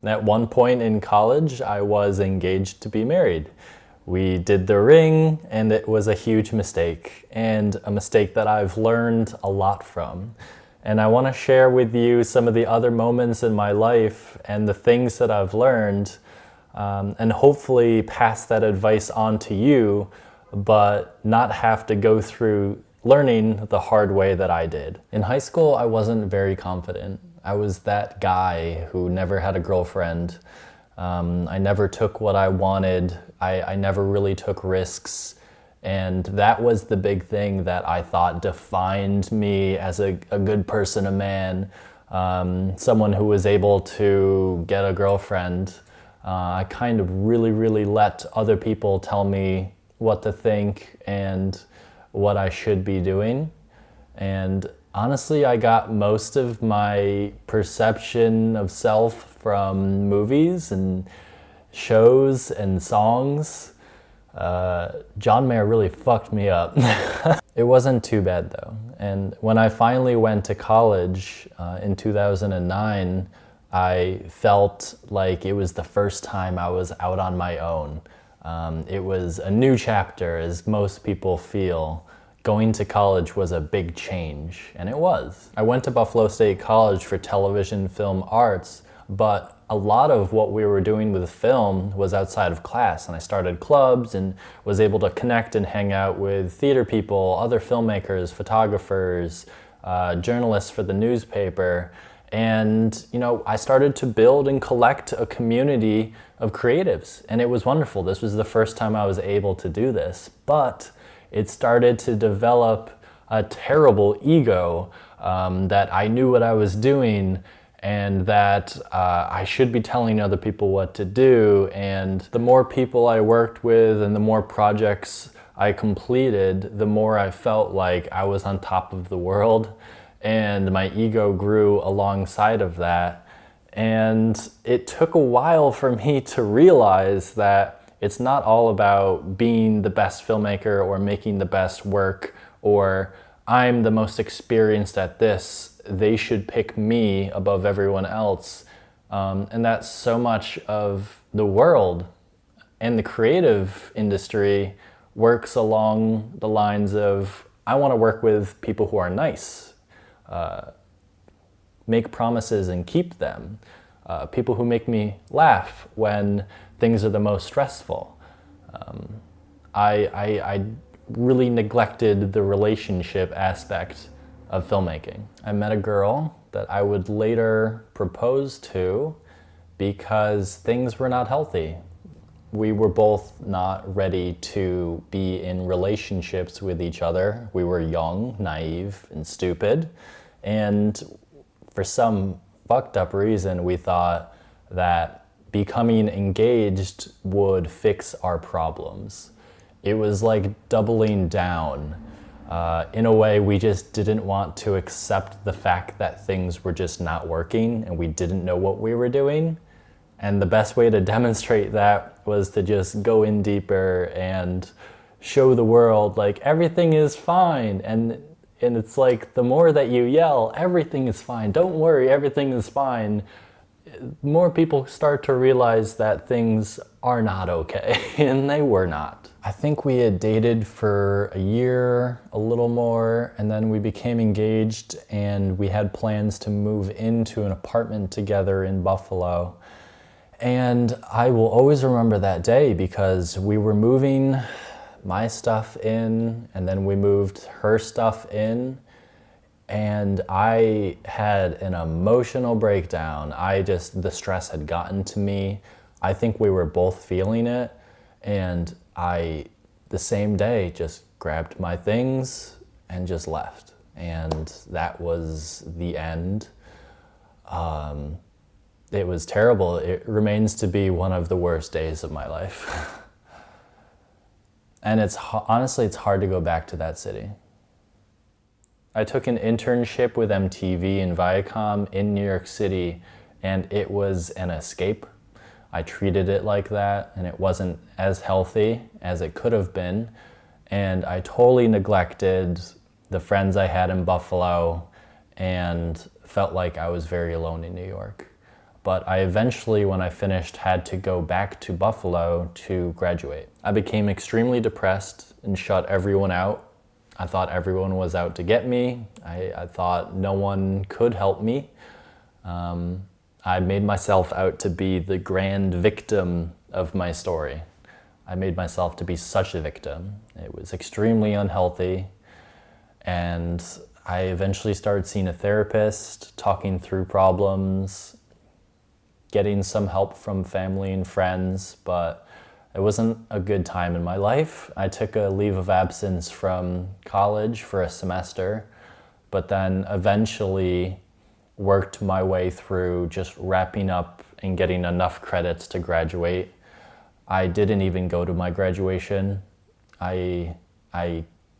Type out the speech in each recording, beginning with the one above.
At one point in college, I was engaged to be married. We did the ring, and it was a huge mistake, and a mistake that I've learned a lot from. And I want to share with you some of the other moments in my life and the things that I've learned, and hopefully pass that advice on to you, but not have to go through learning the hard way that I did. In high school, I wasn't very confident. I was that guy who never had a girlfriend. I never took what I wanted. I never really took risks. And that was the big thing that I thought defined me as a good person, a man, someone who was able to get a girlfriend. I kind of really let other people tell me what to think and what I should be doing. And honestly, I got most of my perception of self from movies and shows and songs. John Mayer really fucked me up. It wasn't too bad though. And when I finally went to college in 2009, I felt like it was the first time I was out on my own. It was a new chapter, as most people feel. Going to college was a big change, and it was. I went to Buffalo State College for television film arts, but a lot of what we were doing with film was outside of class, and I started clubs and was able to connect and hang out with theater people, other filmmakers, photographers, journalists for the newspaper. And I started to build and collect a community of creatives, and it was wonderful. This was the first time I was able to do this, but it started to develop a terrible ego that I knew what I was doing and that I should be telling other people what to do. And the more people I worked with and the more projects I completed, the more I felt like I was on top of the world, and my ego grew alongside of that. And it took a while for me to realize that it's not all about being the best filmmaker or making the best work or I'm the most experienced at this, they should pick me above everyone else. And that's so much of the world and the creative industry works along the lines of, I want to work with people who are nice, make promises and keep them, people who make me laugh when things are the most stressful. I really neglected the relationship aspect of filmmaking. I met a girl that I would later propose to because things were not healthy. We were both not ready to be in relationships with each other. We were young, naive, and stupid. And for some fucked up reason, we thought that becoming engaged would fix our problems. It was like doubling down. In a way, we just didn't want to accept the fact that things were just not working and we didn't know what we were doing. And the best way to demonstrate that was to just go in deeper and show the world like everything is fine. And it's like the more that you yell, everything is fine, don't worry, everything is fine, more people start to realize that things are not okay, and they were not. I think we had dated for a year, a little more, and then we became engaged and we had plans to move into an apartment together in Buffalo. And I will always remember that day because we were moving my stuff in and then we moved her stuff in. And I had an emotional breakdown. The stress had gotten to me. I think we were both feeling it. And I, the same day, just grabbed my things and just left. And that was the end. It was terrible. It remains to be one of the worst days of my life. And honestly, it's hard to go back to that city. I took an internship with MTV and Viacom in New York City, and it was an escape. I treated it like that, and it wasn't as healthy as it could have been. And I totally neglected the friends I had in Buffalo and felt like I was very alone in New York. but I eventually, when I finished, had to go back to Buffalo to graduate. I became extremely depressed and shut everyone out. I thought everyone was out to get me. I thought no one could help me. I made myself out to be the grand victim of my story. I made myself to be such a victim. It was extremely unhealthy. And I eventually started seeing a therapist, talking through problems, getting some help from family and friends, but it wasn't a good time in my life. I took a leave of absence from college for a semester, but then eventually worked my way through just wrapping up and getting enough credits to graduate. I didn't even go to my graduation. I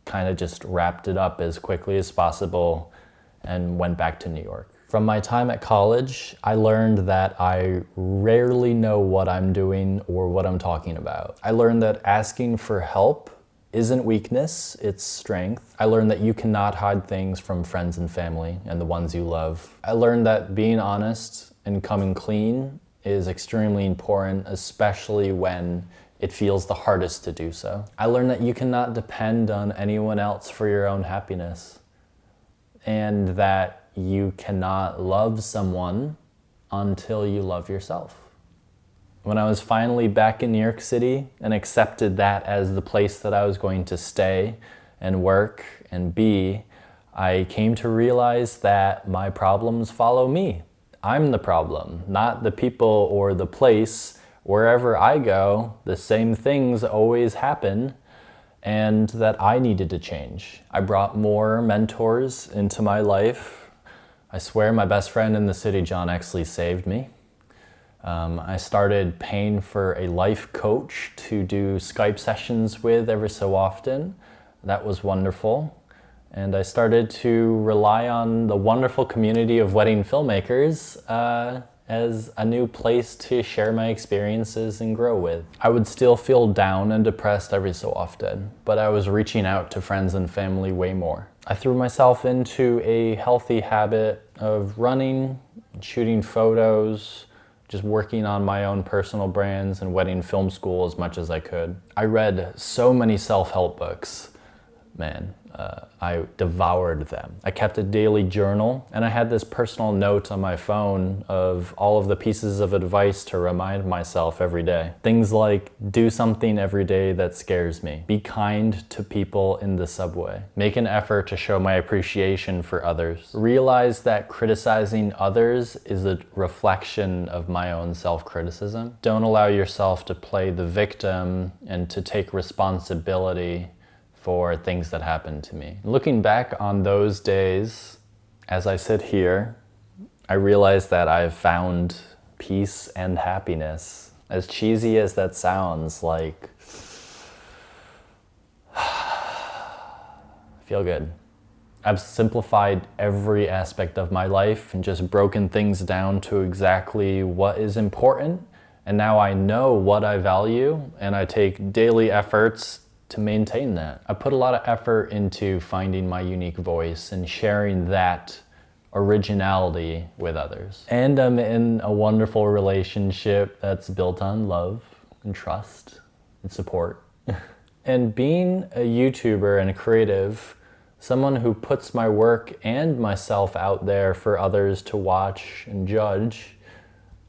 kind of just wrapped it up as quickly as possible and went back to New York. From my time at college, I learned that I rarely know what I'm doing or what I'm talking about. I learned that asking for help isn't weakness, it's strength. I learned that you cannot hide things from friends and family and the ones you love. I learned that being honest and coming clean is extremely important, especially when it feels the hardest to do so. I learned that you cannot depend on anyone else for your own happiness, and that you cannot love someone until you love yourself. When I was finally back in New York City and accepted that as the place that I was going to stay and work and be, I came to realize that my problems follow me. I'm the problem, not the people or the place. Wherever I go, the same things always happen, and that I needed to change. I brought more mentors into my life. I swear my best friend in the city, John Exley, saved me. I started paying for a life coach to do Skype sessions with every so often. That was wonderful. And I started to rely on the wonderful community of wedding filmmakers as a new place to share my experiences and grow with. I would still feel down and depressed every so often, but I was reaching out to friends and family way more. I threw myself into a healthy habit of running, shooting photos, just working on my own personal brands and wedding film school as much as I could. I read so many self-help books. Man, I devoured them. I kept a daily journal, and I had this personal note on my phone of all of the pieces of advice to remind myself every day. Things like, do something every day that scares me. Be kind to people in the subway. Make an effort to show my appreciation for others. Realize that criticizing others is a reflection of my own self-criticism. Don't allow yourself to play the victim and to take responsibility for things that happened to me. Looking back on those days, as I sit here, I realize that I've found peace and happiness. As cheesy as that sounds, like, I feel good. I've simplified every aspect of my life and just broken things down to exactly what is important. And now I know what I value, and I take daily efforts to maintain that. I put a lot of effort into finding my unique voice and sharing that originality with others. And I'm in a wonderful relationship that's built on love and trust and support. And being a YouTuber and a creative, someone who puts my work and myself out there for others to watch and judge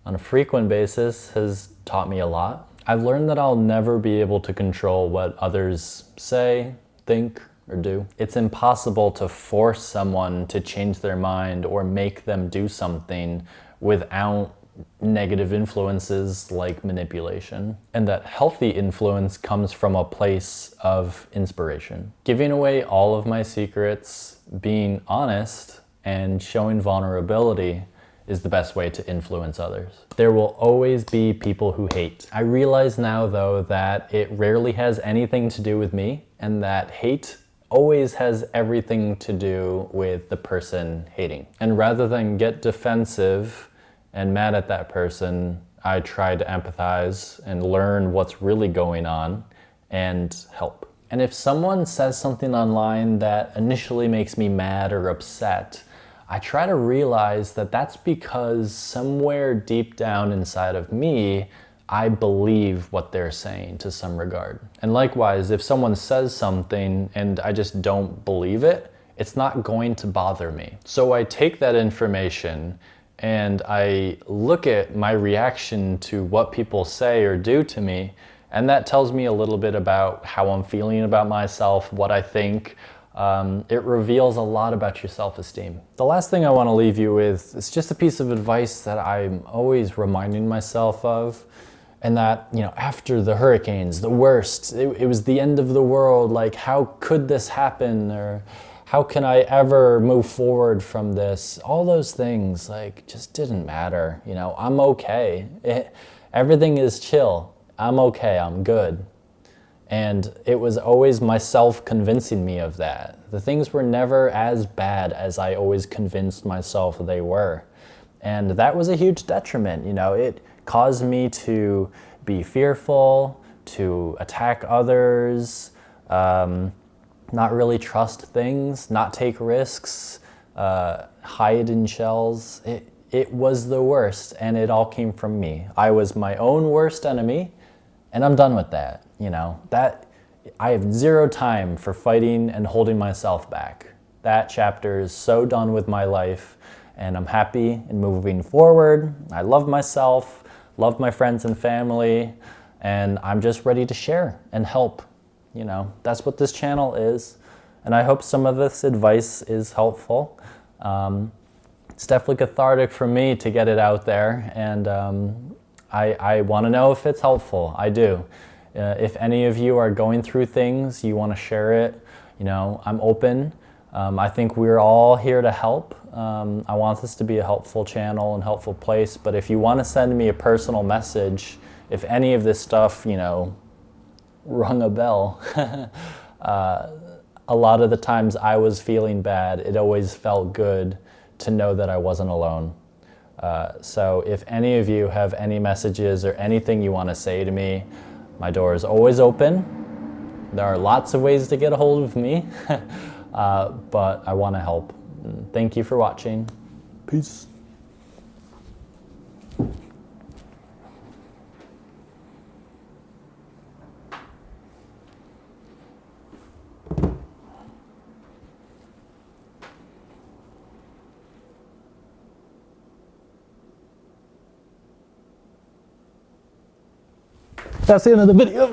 on a frequent basis has taught me a lot. I've learned that I'll never be able to control what others say, think, or do. It's impossible to force someone to change their mind or make them do something without negative influences like manipulation. And that healthy influence comes from a place of inspiration. Giving away all of my secrets, being honest, and showing vulnerability is the best way to influence others. There will always be people who hate. I realize now, though, that it rarely has anything to do with me, and that hate always has everything to do with the person hating. And rather than get defensive and mad at that person, I try to empathize and learn what's really going on and help. And if someone says something online that initially makes me mad or upset, I try to realize that that's because somewhere deep down inside of me, I believe what they're saying to some regard. And likewise, if someone says something and I just don't believe it, it's not going to bother me. So I take that information and I look at my reaction to what people say or do to me, and that tells me a little bit about how I'm feeling about myself, what I think. It reveals a lot about your self-esteem. The last thing I want to leave you with is just a piece of advice that I'm always reminding myself of. And that, you know, after the hurricanes, the worst, it was the end of the world. Like, how could this happen? Or how can I ever move forward from this? All those things, like, just didn't matter. You know, I'm okay. Everything is chill. I'm okay. I'm good. And it was always myself convincing me of that. The things were never as bad as I always convinced myself they were. And that was a huge detriment. You know, it caused me to be fearful, to attack others, not really trust things, not take risks, hide in shells. It was the worst, and it all came from me. I was my own worst enemy, and I'm done with that. You know, that I have zero time for fighting and holding myself back. That chapter is so done with my life, and I'm happy and moving forward. I love myself, love my friends and family, and I'm just ready to share and help. You know, that's what this channel is, and I hope some of this advice is helpful. It's definitely cathartic for me to get it out there, and I want to know if it's helpful. I do. If any of you are going through things, you want to share it, you know, I'm open. I think we're all here to help. I want this to be a helpful channel and helpful place, but if you want to send me a personal message, if any of this stuff, you know, rung a bell, a lot of the times I was feeling bad, it always felt good to know that I wasn't alone. So if any of you have any messages or anything you want to say to me, my door is always open. There are lots of ways to get a hold of me, but I want to help. Thank you for watching. Peace. That's the end of the video.